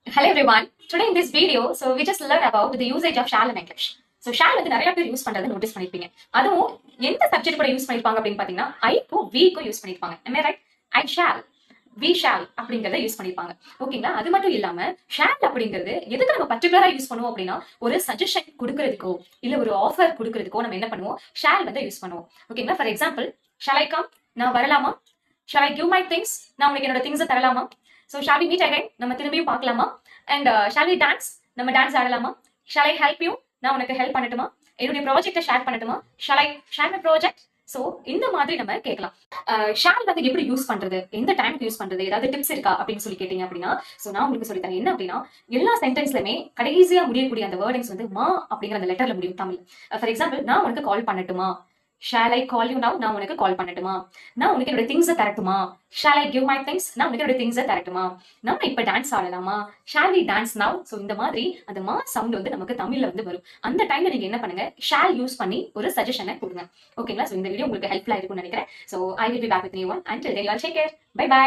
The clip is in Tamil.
Hello everyone. Today in this video, so we just learned about the usage of shall in English. So shall வந்து நிறைய பேர் யூஸ் பண்றதை நோட்டீஸ் பண்ணிருப்பீங்க. அதுவும் எந்த சப்ஜெக்ட் கூட யூஸ் பண்ணிருப்பாங்க அப்படின்னு பாத்தீங்கன்னா ஐக்கும் வீக்கும் யூஸ் பண்ணிருப்பாங்க. Am I right? I shall, we shall அப்படிங்கறத யூஸ் பண்ணிருப்பாங்க. ஓகேங்களா? அது மட்டும் இல்லாம shall அப்படிங்கிறது எதுக்கு நம்ம பர்டிகுலரா யூஸ் பண்ணுவோம் அப்படின்னா ஒரு சஜஷன் கொடுக்கறதுக்கோ இல்ல ஒரு ஆஃபர் கொடுக்கறதுக்கோ நம்ம என்ன பண்ணுவோம் shall வந்து யூஸ் பண்ணுவோம். ஓகேங்களா? For example shall I come? நான் வரலாமா? shall I give my things? நான் உங்களுக்கு என்னோட things தரலாமா? So shall we meet again? நம்ம திரும்பியும் பார்க்கலாமா? And shall we dance? நம்ம டான்ஸ் ஆடலாமா? Shall I help you? நான் உனக்கு ஹெல்ப் பண்ணட்டுமா? என்னுடைய ப்ராஜெக்ட்டை ஷேர் பண்ணட்டுமா? Shall I share my project? So இந்த மாதிரி நம்ம கேட்கலாம். ஷேர் வந்து எப்படி யூஸ் பண்றது, எந்த டைமுக்கு யூஸ் பண்றது, ஏதாவது டிப்ஸ் இருக்கா அப்படின்னு சொல்லி கேட்டீங்க அப்படின்னா சோ நான் உங்களுக்கு சொல்லி தரேன். என்ன அப்படின்னா எல்லா சென்டென்ஸ்லயுமே கடைசியா முடியக்கூடிய அந்த வேர்டிங்ஸ் வந்து மா அப்படிங்கிற அந்த லெட்டர்ல முடியும் தமிழ். ஃபார் எக்ஸாம்பிள் நான் உனக்கு கால் பண்ணட்டுமா? Shall I call you now? நான் உனக்கு கால் பண்ணட்டுமா? நான் உனக்கு என்னோட திங்ஸ் தரட்டுமா? Shall I give my things? நான் உனக்கு என்னோட திங்ஸ் தரட்டுமா? நம்ம இப்ப டான்ஸ் ஆடலாமா? Shall we dance now? So இந்த மாதிரி அந்த மா சவுண்ட் வந்து நமக்கு தமிழ்ல வந்து வரும். அந்த டைம்ல நீங்க என்ன பண்ணுங்க shall யூஸ் பண்ணி ஒரு சஜஷனை கொடுங்க. ஓகேங்களா? சோ இந்த வீடியோ உங்களுக்கு ஹெல்ப்ஃபுல்லா இருக்கும்னு நினைக்கிறேன். So I will be back with new one. Until then, you all take care. Bye bye.